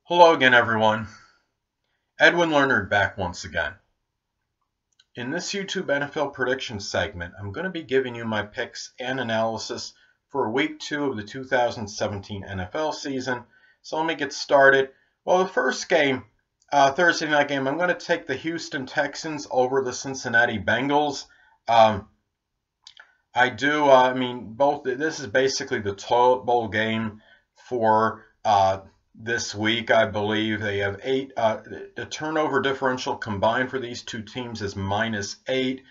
Hello again, everyone. Edwin Learnard back once again. In this YouTube NFL prediction segment, I'm going to be giving you my picks and analysis for Week 2 of the 2017 NFL season. So let me get started. Well, the first game, Thursday night game, I'm going to take the Houston Texans over the Cincinnati Bengals. Both. This is basically the toilet bowl game for this week. I believe they have 8. The turnover differential combined for these two teams is -8.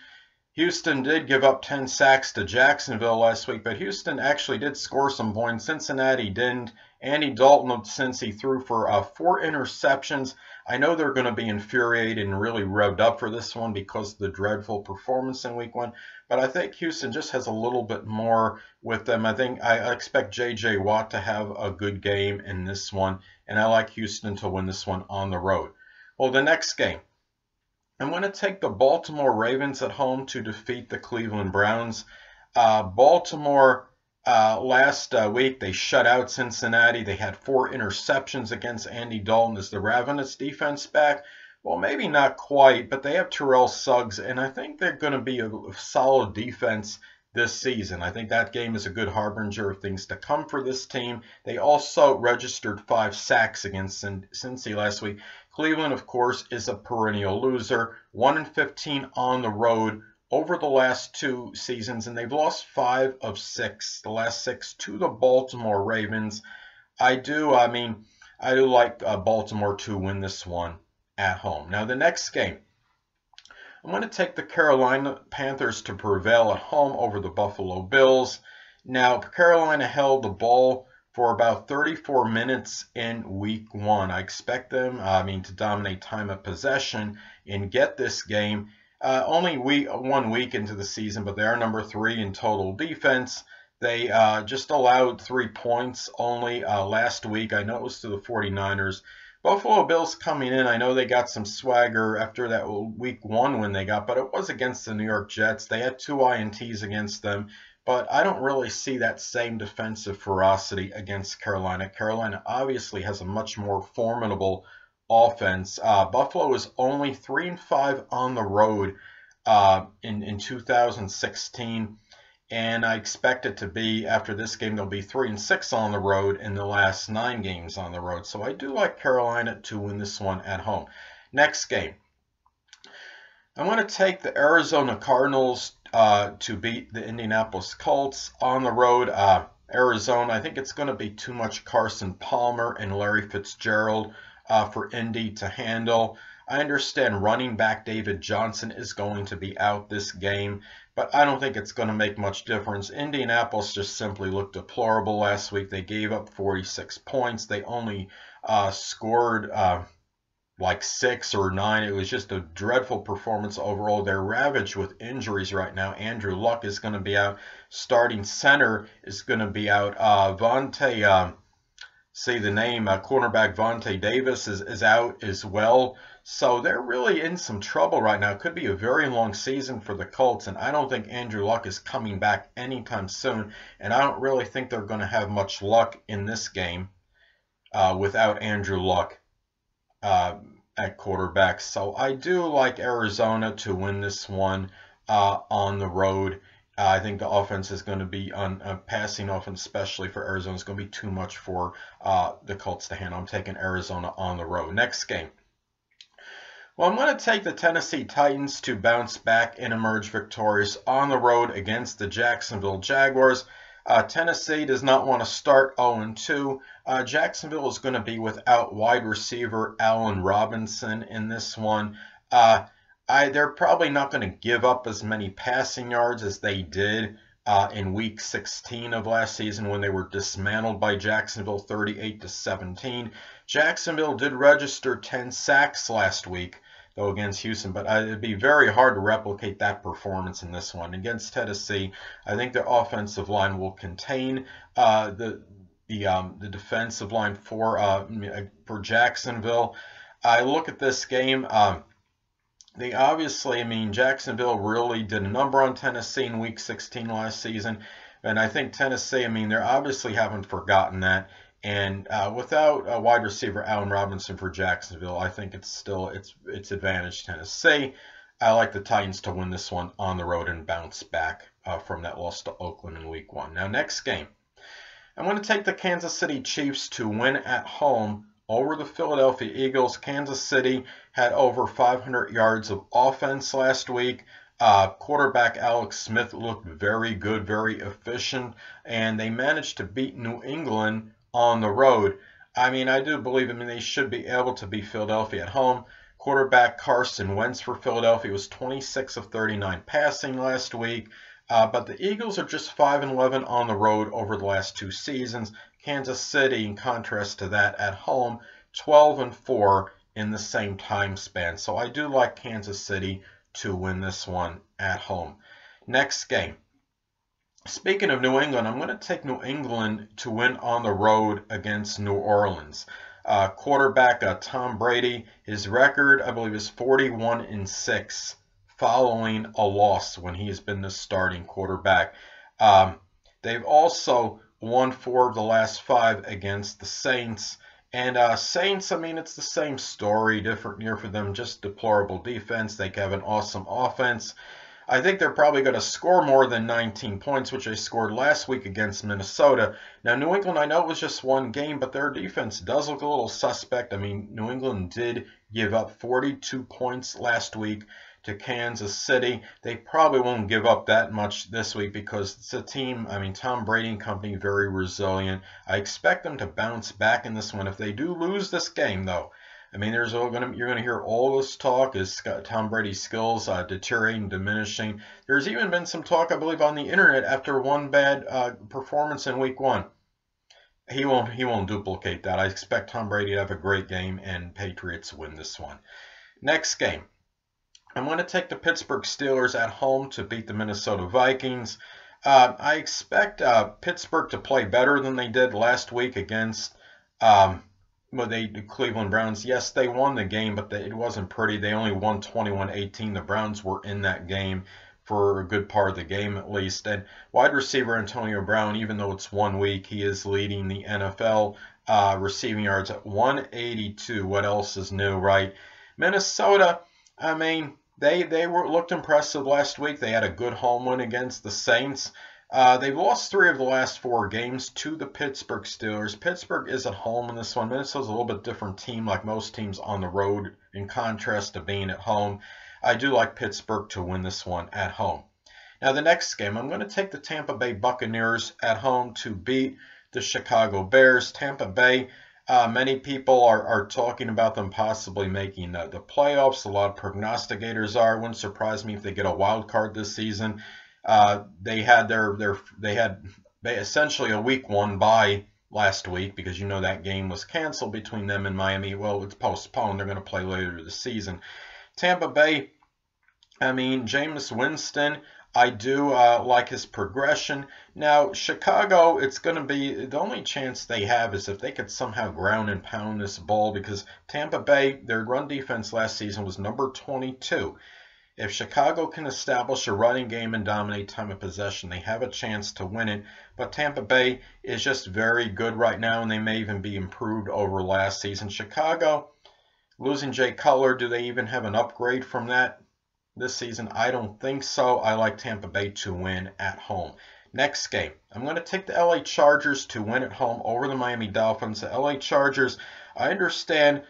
Houston did give up 10 sacks to Jacksonville last week, but Houston actually did score some points. Cincinnati didn't. Andy Dalton, since he threw for 4 interceptions, I know they're going to be infuriated and really revved up for this one because of the dreadful performance in Week 1. But I think Houston just has a little bit more with them. I expect J.J. Watt to have a good game in this one, and I like Houston to win this one on the road. Well, the next game, I'm going to take the Baltimore Ravens at home to defeat the Cleveland Browns. Baltimore, last week, they shut out Cincinnati. They had 4 interceptions against Andy Dalton. Is the Ravenous defense back? Well, maybe not quite, but they have Terrell Suggs, and I think they're going to be a solid defense this season. I think that game is a good harbinger of things to come for this team. They also registered 5 sacks against Cincy last week. Cleveland, of course, is a perennial loser, 1-15 on the road over the last 2 seasons, and they've lost 5 of 6, the last 6, to the Baltimore Ravens. I do like Baltimore to win this one at home. Now, the next game, I'm going to take the Carolina Panthers to prevail at home over the Buffalo Bills. Now, Carolina held the ball for about 34 minutes in Week 1. I expect them, to dominate time of possession and get this game. Only 1 week into the season, but they are number 3 in total defense. They just allowed 3 points only last week. I know it was to the 49ers. Buffalo Bills coming in, I know they got some swagger after that Week 1 win they got, but it was against the New York Jets. They had 2 INTs against them, but I don't really see that same defensive ferocity against Carolina. Carolina obviously has a much more formidable offense. Buffalo is only 3-5 on the road in 2016. And I expect it to be, after this game, they'll be 3-6 on the road in the last 9 games on the road. So I do like Carolina to win this one at home. Next game, I'm going to take the Arizona Cardinals to beat the Indianapolis Colts on the road. Arizona, I think it's going to be too much Carson Palmer and Larry Fitzgerald for Indy to handle. I understand running back David Johnson is going to be out this game, but I don't think it's going to make much difference. Indianapolis just simply looked deplorable last week. They gave up 46 points. They only scored like 6 or 9. It was just a dreadful performance overall. They're ravaged with injuries right now. Andrew Luck is going to be out. Starting center is going to be out. Cornerback Vontae Davis is out as well. So they're really in some trouble right now. It could be a very long season for the Colts, and I don't think Andrew Luck is coming back anytime soon. And I don't really think they're going to have much luck in this game without Andrew Luck at quarterback. So I do like Arizona to win this one on the road. I think the offense is going to be, passing offense, especially for Arizona, is going to be too much for the Colts to handle. I'm taking Arizona on the road. Next game. Well, I'm going to take the Tennessee Titans to bounce back and emerge victorious on the road against the Jacksonville Jaguars. Tennessee does not want to start 0-2. Jacksonville is going to be without wide receiver Allen Robinson in this one. They're probably not going to give up as many passing yards as they did in Week 16 of last season when they were dismantled by Jacksonville 38-17. Jacksonville did register 10 sacks last week, though, against Houston, but it'd be very hard to replicate that performance in this one. Against Tennessee, I think their offensive line will contain the defensive line for Jacksonville. I look at this game. They obviously, Jacksonville really did a number on Tennessee in Week 16 last season. And I think Tennessee, they obviously haven't forgotten that. And without wide receiver Allen Robinson for Jacksonville, I think it's still it's advantage Tennessee. I like the Titans to win this one on the road and bounce back from that loss to Oakland in Week 1. Now, next game, I'm going to take the Kansas City Chiefs to win at home over the Philadelphia Eagles. Kansas City had over 500 yards of offense last week. Quarterback Alex Smith looked very good, very efficient, and they managed to beat New England on the road. I mean, I do believe, they should be able to beat Philadelphia at home. Quarterback Carson Wentz for Philadelphia was 26 of 39 passing last week. But the Eagles are just 5-11 on the road over the last 2 seasons. Kansas City, in contrast to that, at home, 12-4 in the same time span. So I do like Kansas City to win this one at home. Next game. Speaking of New England, I'm going to take New England to win on the road against New Orleans. Quarterback Tom Brady, his record, I believe, is 41-6 following a loss when he has been the starting quarterback. They've also won 4 of the last 5 against the Saints. And Saints, it's the same story, different year for them, just deplorable defense. They have an awesome offense. I think they're probably going to score more than 19 points, which they scored last week against Minnesota. Now, New England, I know it was just 1 game, but their defense does look a little suspect. New England did give up 42 points last week to Kansas City. They probably won't give up that much this week because it's a team, Tom Brady and company, very resilient. I expect them to bounce back in this one. If they do lose this game, though, you're going to hear all this talk is Tom Brady's skills deteriorating, diminishing. There's even been some talk, I believe, on the internet after one bad performance in Week 1. He won't duplicate that. I expect Tom Brady to have a great game and Patriots win this one. Next game. I'm going to take the Pittsburgh Steelers at home to beat the Minnesota Vikings. I expect Pittsburgh to play better than they did last week against the Cleveland Browns. Yes, they won the game, but it wasn't pretty. They only won 21-18. The Browns were in that game for a good part of the game at least. And wide receiver Antonio Brown, even though it's 1 week, he is leading the NFL receiving yards at 182. What else is new, right? Minnesota, They looked impressive last week. They had a good home win against the Saints. They've lost 3 of the last 4 games to the Pittsburgh Steelers. Pittsburgh is at home in this one. Minnesota's a little bit different team, like most teams on the road, in contrast to being at home. I do like Pittsburgh to win this one at home. Now, the next game, I'm going to take the Tampa Bay Buccaneers at home to beat the Chicago Bears. Tampa Bay, many people are talking about them possibly making the playoffs. A lot of prognosticators are. It wouldn't surprise me if they get a wild card this season. They had essentially a Week 1 bye last week because that game was canceled between them and Miami. Well, it's postponed. They're going to play later this season. Tampa Bay, Jameis Winston, I do like his progression. Now, Chicago, it's going to be the only chance they have is if they could somehow ground and pound this ball because Tampa Bay, their run defense last season was number 22. If Chicago can establish a running game and dominate time of possession, they have a chance to win it. But Tampa Bay is just very good right now, and they may even be improved over last season. Chicago, losing Jay Cutler, do they even have an upgrade from that this season? I don't think so. I like Tampa Bay to win at home. Next game, I'm going to take the LA Chargers to win at home over the Miami Dolphins. The LA Chargers, I understand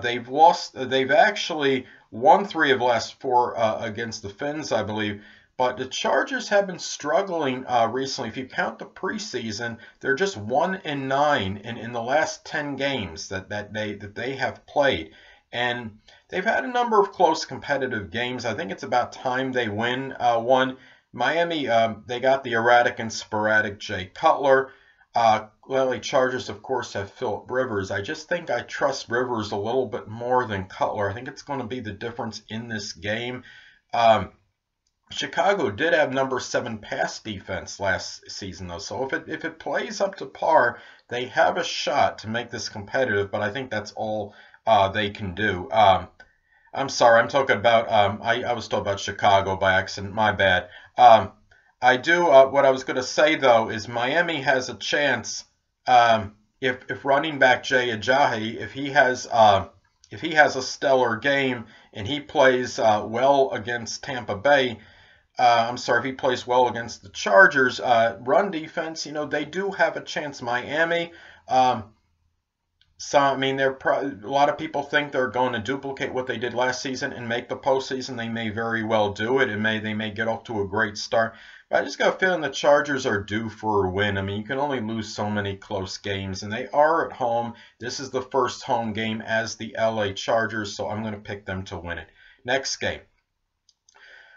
they've actually won 3 of the last 4 against the Finns, I believe. But the Chargers have been struggling recently. If you count the preseason, they're just 1-9 in the last 10 games that they have played. And they've had a number of close competitive games. I think it's about time they win one. Miami, they got the erratic and sporadic Jay Cutler. LA Chargers, of course, have Phillip Rivers. I just think I trust Rivers a little bit more than Cutler. I think it's going to be the difference in this game. Chicago did have number 7 pass defense last season, though. So if it plays up to par, they have a shot to make this competitive. But I think that's all they can do. I'm sorry, I'm talking about. I was talking about Chicago by accident. My bad. What I was going to say though is Miami has a chance. if running back Jay Ajayi, if he has a stellar game and he plays well against Tampa Bay, I'm sorry, if he plays well against the Chargers, run defense, they do have a chance. Miami, so I mean, a lot of people think they're going to duplicate what they did last season and make the postseason. They may very well do it, and they may get off to a great start. But I just got a feeling the Chargers are due for a win. I mean, you can only lose so many close games, and they are at home. This is the first home game as the LA Chargers, so I'm going to pick them to win it. Next game,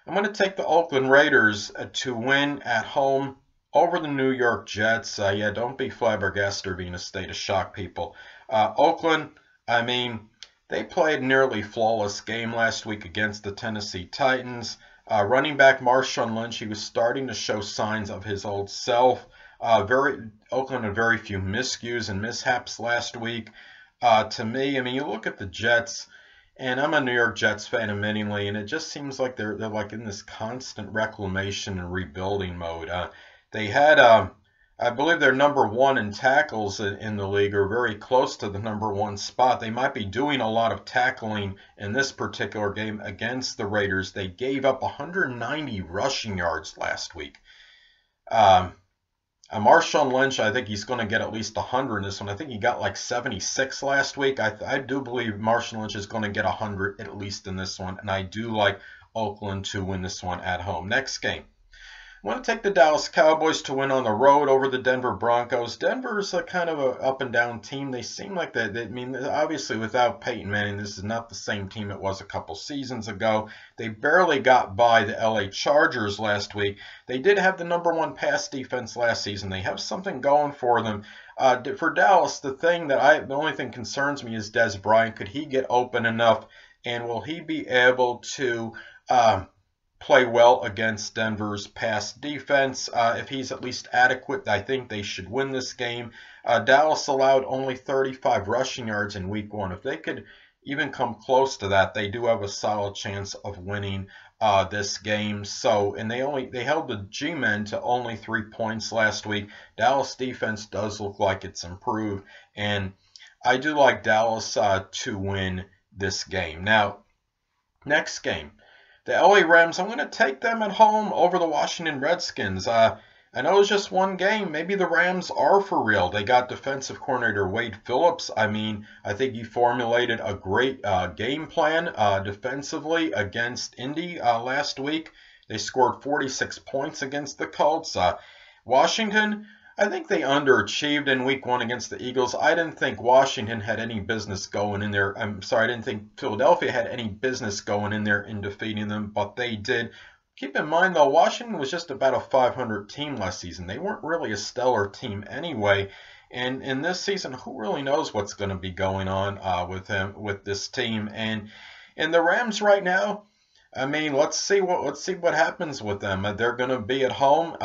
I'm going to take the Oakland Raiders to win at home over the New York Jets. Yeah, don't be flabbergasted or be in a state of shock, people. Oakland, I mean, they played nearly flawless game last week against the Tennessee Titans. Running back Marshawn Lynch, he was starting to show signs of his old self. Oakland had very few miscues and mishaps last week. To me, I mean, you look at the Jets, and I'm a New York Jets fan admittingly, and it just seems like they're like in this constant reclamation and rebuilding mode. They had, I believe they're #1 in tackles in the league, or very close to the #1 spot. They might be doing a lot of tackling in this particular game against the Raiders. They gave up 190 rushing yards last week. Marshawn Lynch, I think he's going to get at least 100 in this one. I think he got like 76 last week. I do believe Marshawn Lynch is going to get 100 at least in this one, and I do like Oakland to win this one at home. Next game, I want to take the Dallas Cowboys to win on the road over the Denver Broncos. Denver's a kind of an up-and-down team. They seem like I mean, obviously without Peyton Manning, this is not the same team it was a couple seasons ago. They barely got by the LA Chargers last week. They did have the #1 pass defense last season. They have something going for them. For Dallas, the only thing concerns me is Dez Bryant. Could he get open enough, and will he be able to play well against Denver's pass defense? If he's at least adequate, I think they should win this game. Dallas allowed only 35 rushing yards in week 1. If they could even come close to that, they do have a solid chance of winning this game. And they held the G-men to only 3 points last week. Dallas defense does look like it's improved, and I do like Dallas to win this game. Now, next game, the LA Rams, I'm going to take them at home over the Washington Redskins. I know it's just one game. Maybe the Rams are for real. They got defensive coordinator Wade Phillips. I mean, I think he formulated a great game plan defensively against Indy last week. They scored 46 points against the Colts. Washington, I think they underachieved in week 1 against the Eagles. I didn't think Washington had any business going in there. I didn't think Philadelphia had any business going in there and defeating them, but they did. Keep in mind, though, Washington was just about a 500 team last season. They weren't really a stellar team anyway. And in this season, who really knows what's going to be going on with this team? And in the Rams right now, I mean, let's see what happens with them. They're going to be at home.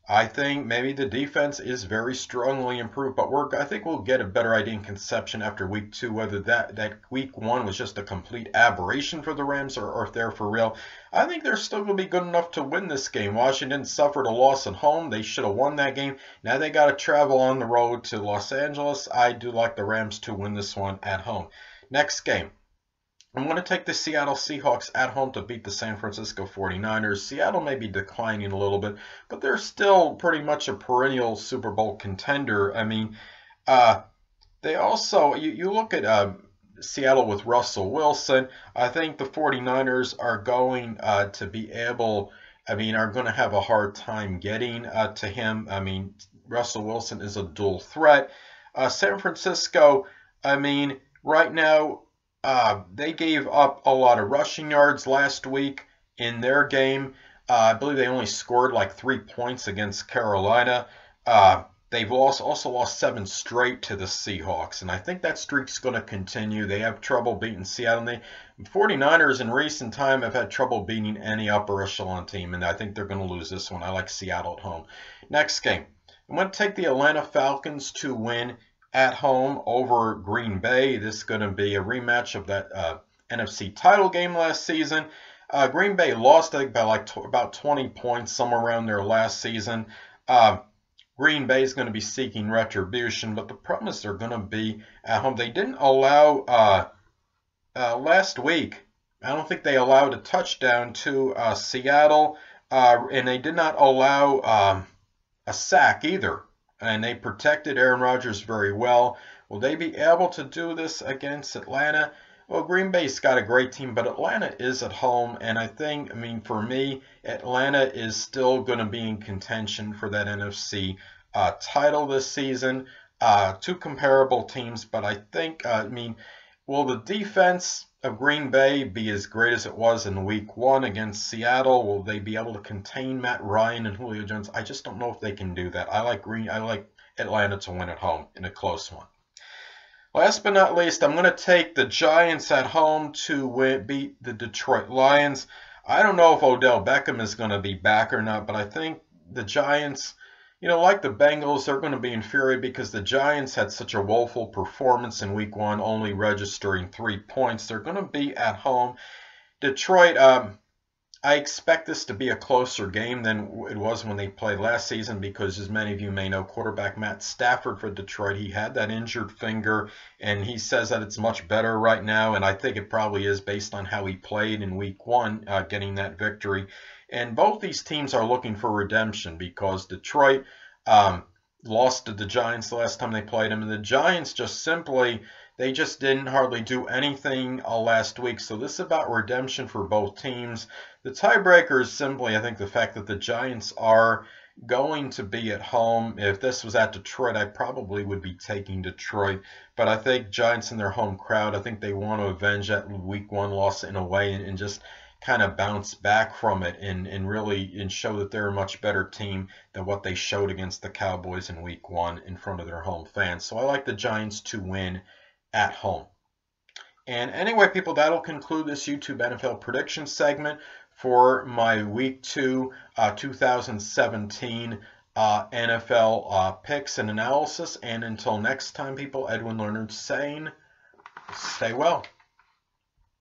I think maybe the defense is very strongly improved, but I think we'll get a better idea and conception after week 2 whether that week 1 was just a complete aberration for the Rams or if they're for real. I think they're still going to be good enough to win this game. Washington suffered a loss at home. They should have won that game. Now they got to travel on the road to Los Angeles. I do like the Rams to win this one at home. Next game, I'm going to take the Seattle Seahawks at home to beat the San Francisco 49ers. Seattle may be declining a little bit, but they're still pretty much a perennial Super Bowl contender. I mean, they also, you look at Seattle with Russell Wilson. I think the 49ers are going to be able, are going to have a hard time getting to him. I mean, Russell Wilson is a dual threat. San Francisco, right now, they gave up a lot of rushing yards last week in their game. I believe they only scored like 3 points against Carolina. They've also lost 7 straight to the Seahawks, and I think that streak's going to continue. They have trouble beating Seattle. The 49ers in recent time have had trouble beating any upper echelon team, and I think they're going to lose this one. I like Seattle at home. Next game, I'm going to take the Atlanta Falcons to win at home over Green Bay. This is going to be a rematch of that NFC title game last season. Green Bay lost, I think, by about 20 points, somewhere around there last season. Green Bay is going to be seeking retribution, but the problem is they're going to be at home. They didn't allow last week. I don't think they allowed a touchdown to Seattle, and they did not allow a sack either. And they protected Aaron Rodgers very well. Will they be able to do this against Atlanta? Well, Green Bay's got a great team, but Atlanta is at home, and I mean, for me, Atlanta is still going to be in contention for that NFC title this season. Two comparable teams, but I think, I mean, will the defense of Green Bay be as great as it was in Week 1 against Seattle? Will they be able to contain Matt Ryan and Julio Jones? I just don't know if they can do that. I like Atlanta to win at home in a close one. Last but not least, I'm going to take the Giants at home to beat the Detroit Lions. I don't know if Odell Beckham is going to be back or not, but I think the Giants, you know, like the Bengals, they're going to be inferior because the Giants had such a woeful performance in Week 1, only registering 3 points. They're going to be at home. Detroit, I expect this to be a closer game than it was when they played last season because, as many of you may know, quarterback Matt Stafford for Detroit, he had that injured finger, and he says that it's much better right now, and I think it probably is based on how he played in Week 1, getting that victory. And both these teams are looking for redemption because Detroit lost to the Giants the last time they played them, and the Giants they just didn't hardly do anything last week. So this is about redemption for both teams. The tiebreaker is simply, I think, the fact that the Giants are going to be at home. If this was at Detroit, I probably would be taking Detroit. But I think Giants in their home crowd, I think they want to avenge that Week 1 loss in a way and just kind of bounce back from it and really show that they're a much better team than what they showed against the Cowboys in Week 1 in front of their home fans. So I like the Giants to win at home. And anyway, people, that'll conclude this YouTube NFL prediction segment for my Week 2 2017 NFL picks and analysis. And until next time, people, Edwin Learnard saying, stay well.